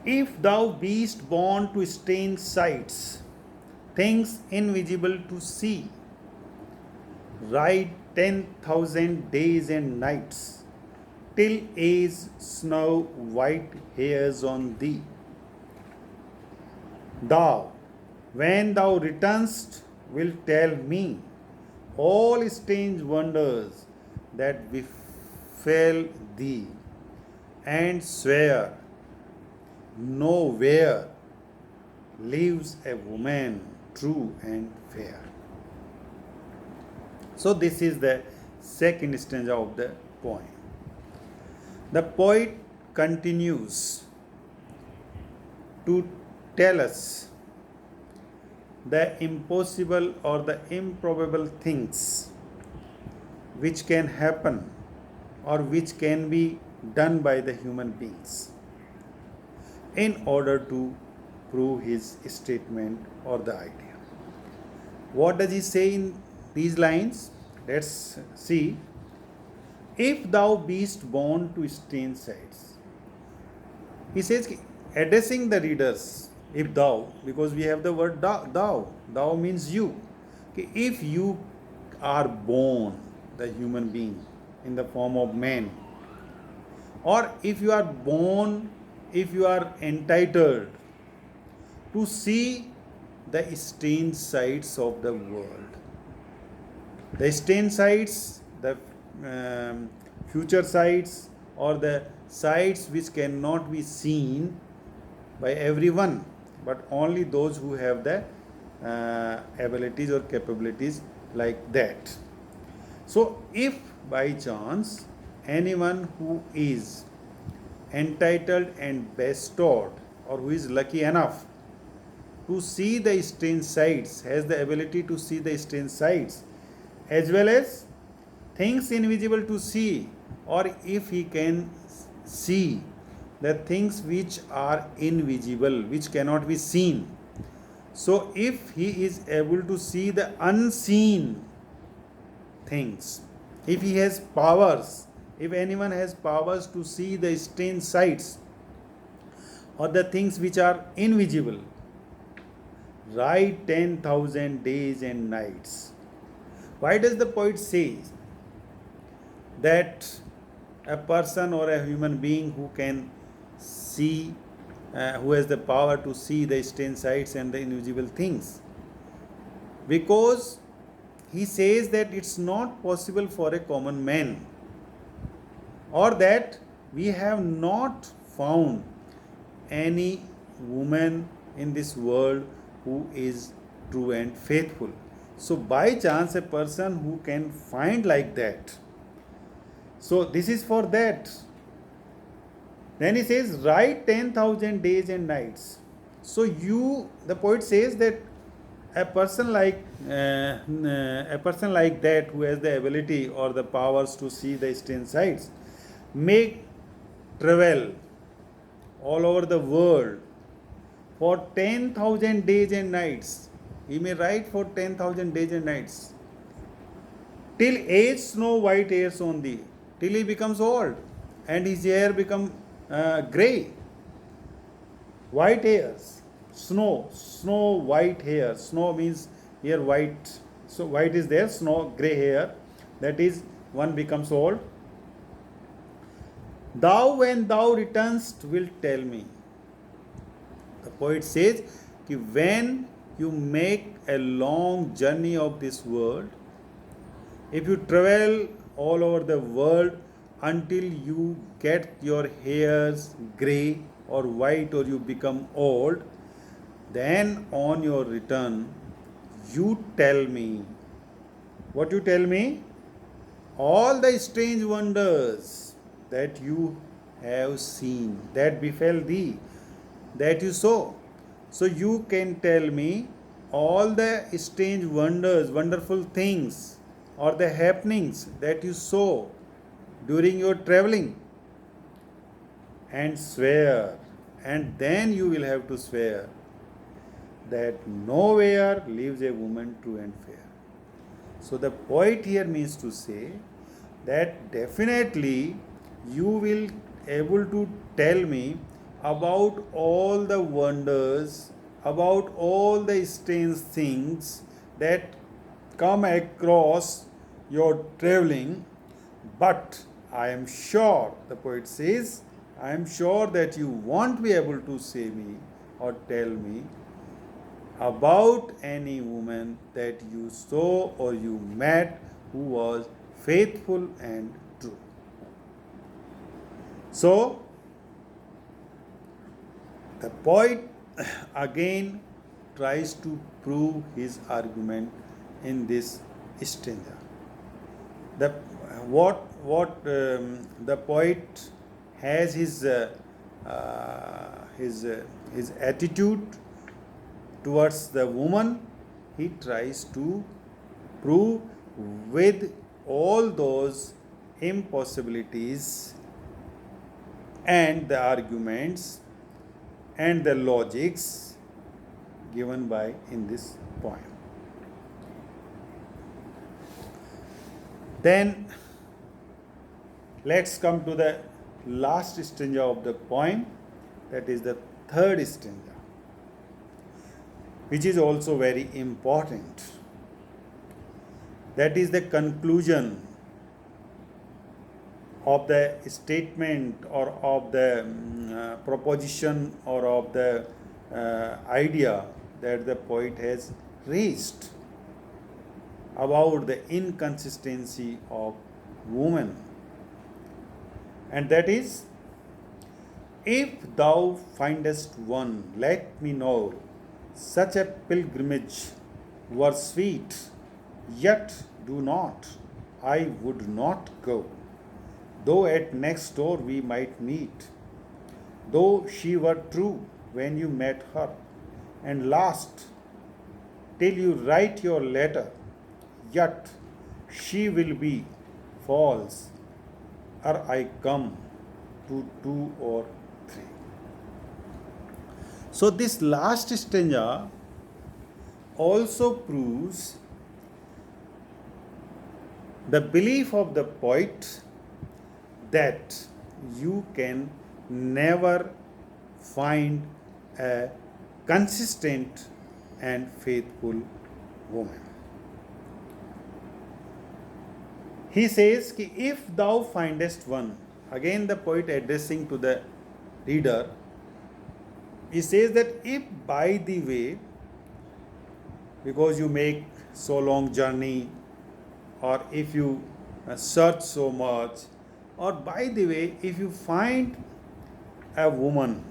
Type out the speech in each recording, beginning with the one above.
If thou beest born to strange sights, things invisible to see, ride 10,000 days and nights, till age snow white hairs on thee. Thou, when thou returnest, wilt tell me all strange wonders that befell thee, and swear nowhere lives a woman true and fair. So, this is the second stanza of the poem. The poet continues to tell us the impossible or the improbable things which can happen or which can be done by the human beings in order to prove his statement or the idea. What does he say in these lines? Let's see. If thou beest born to strange sights. He says, addressing the readers, if thou, because we have the word thou means you. Okay, if you are born, the human being, in the form of man, or if you are born, if you are entitled to see the strange sights of the world, the strange sights, the future sights, or the sights which cannot be seen by everyone, but only those who have the abilities or capabilities like that. So, if by chance anyone who is entitled and bestowed, or who is lucky enough to see the strange sights, has the ability to see the strange sights, as well as things invisible to see, or if he can see the things which are invisible, which cannot be seen. So, if he is able to see the unseen things, if he has powers, if anyone has powers to see the strange sights or the things which are invisible, ride 10,000 days and nights. Why does the poet say that a person or a human being who can see, who has the power to see the strange sights and the invisible things? Because he says that it's not possible for a common man, or that we have not found any woman in this world who is true and faithful. So, by chance, a person who can find like that. So, this is for that. Then he says, write 10,000 days and nights. So, the poet says that a person like that who has the ability or the powers to see the strange sights may travel all over the world for 10,000 days and nights. He may write for 10,000 days and nights till age snow white hairs on thee, till he becomes old and his hair become grey. White hairs, snow white hair. Snow means here white. So white is there, snow grey hair. That is, one becomes old. Thou, when thou returnest, wilt tell me. The poet says, when you make a long journey of this world, if you travel all over the world until you get your hairs grey or white, or you become old, then on your return, you tell me. What you tell me? All the strange wonders that you have seen, that befell thee, that you saw. So you can tell me all the strange wonders, wonderful things, or the happenings that you saw during your traveling, and swear. And then you will have to swear that nowhere lives a woman true and fair. So the poet here means to say that definitely you will able to tell me about all the wonders, about all the strange things that come across your traveling, but I am sure, the poet says, I am sure that you won't be able to say me or tell me about any woman that you saw or you met who was faithful and true. So, the poet again tries to prove his argument in this stanza. The the poet has his attitude towards the woman. He tries to prove with all those impossibilities and the arguments and the logics given by in this poem. Then let's come to the last stanza of the poem, that is the third stanza, which is also very important. That is the conclusion of the statement or of the proposition or of the idea that the poet has raised about the inconsistency of woman. And that is, if thou findest one, let me know, such a pilgrimage were sweet, yet do not, I would not go. Though at next door we might meet, though she were true when you met her, and last till you write your letter, yet she will be false, ere I come to 2 or 3. So this last stanza also proves the belief of the poet that you can never find a consistent and faithful woman. He says, if thou findest one, again the poet addressing to the reader, he says that if by the way, because you make so long journey, or if you search so much, or by the way, if you find a woman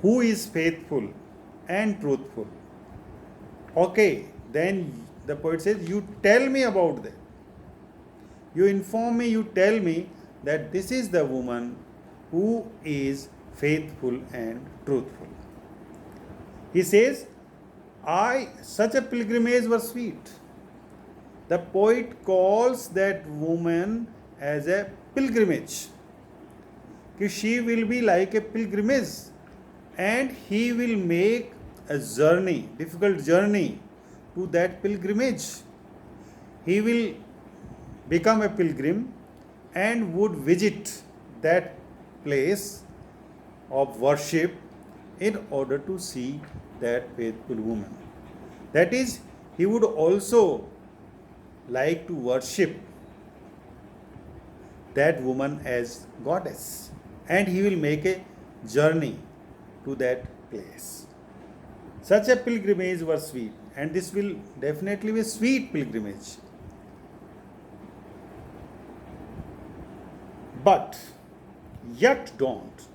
who is faithful and truthful, okay, then the poet says, you tell me about that. You inform me, you tell me that this is the woman who is faithful and truthful. He says, such a pilgrimage was sweet. The poet calls that woman as a pilgrimage. She will be like a pilgrimage, and he will make a journey, difficult journey to that pilgrimage. He will become a pilgrim and would visit that place of worship in order to see that faithful woman. That is, he would also like to worship that woman as goddess, and he will make a journey to that place. Such a pilgrimage was sweet, and this will definitely be a sweet pilgrimage. But yet don't.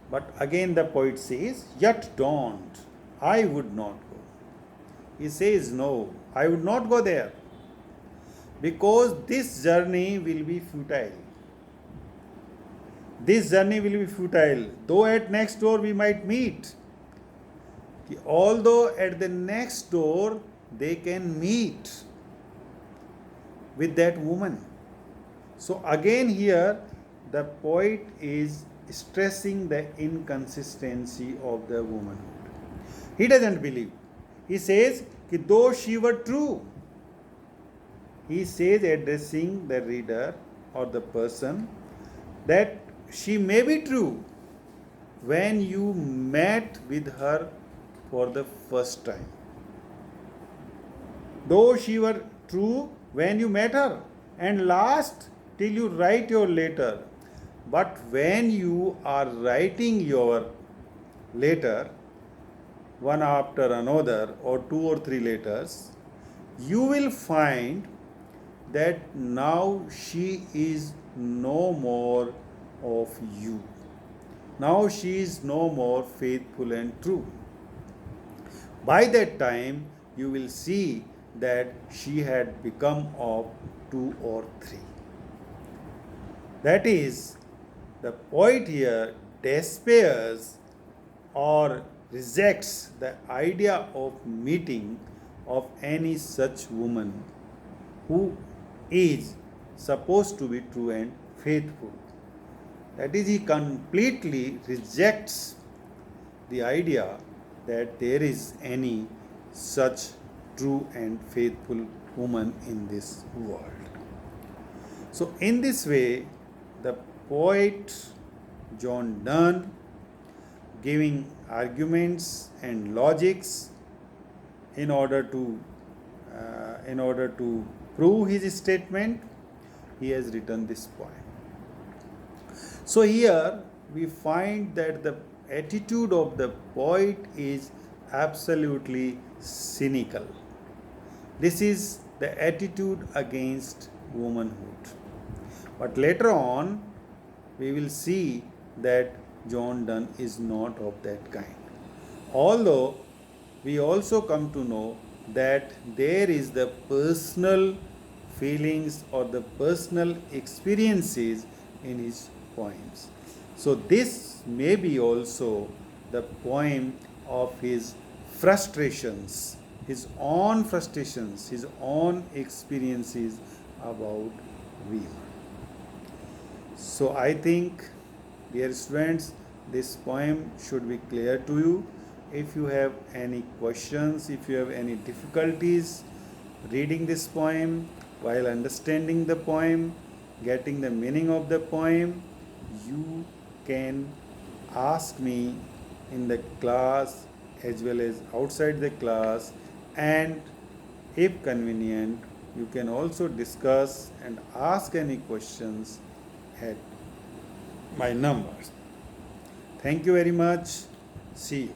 But again the poet says, yet don't. I would not go. He says, no, I would not go there, because this journey will be futile. This journey will be futile. Though at next door we might meet, although at the next door they can meet with that woman. So again here the poet is stressing the inconsistency of the womanhood. He doesn't believe. He says, though she were true, he says, addressing the reader or the person, that she may be true when you met with her for the first time. Though she were true when you met her and last till you write your letter. But when you are writing your letter, one after another, or two or three letters, you will find that now she is no more of you. Now she is no more faithful and true. By that time, you will see that she had become of two or three. That is, the poet here despairs or rejects the idea of meeting of any such woman who is supposed to be true and faithful. That is, he completely rejects the idea that there is any such true and faithful woman in this world. So, in this way, the poet John Donne, giving arguments and logics in order to prove his statement, he has written this poem. So here we find that the attitude of the poet is absolutely cynical. This is the attitude against womanhood. But later on, we will see that John Donne is not of that kind. Although we also come to know that there is the personal feelings or the personal experiences in his poems. So this may be also the poem of his frustrations, his own frustrations, his own experiences about women. So I think, dear students, this poem should be clear to you. If you have any questions, if you have any difficulties reading this poem, while understanding the poem, getting the meaning of the poem, you can ask me in the class as well as outside the class, and if convenient, you can also discuss and ask any questions at my numbers. Thank you very much. See you.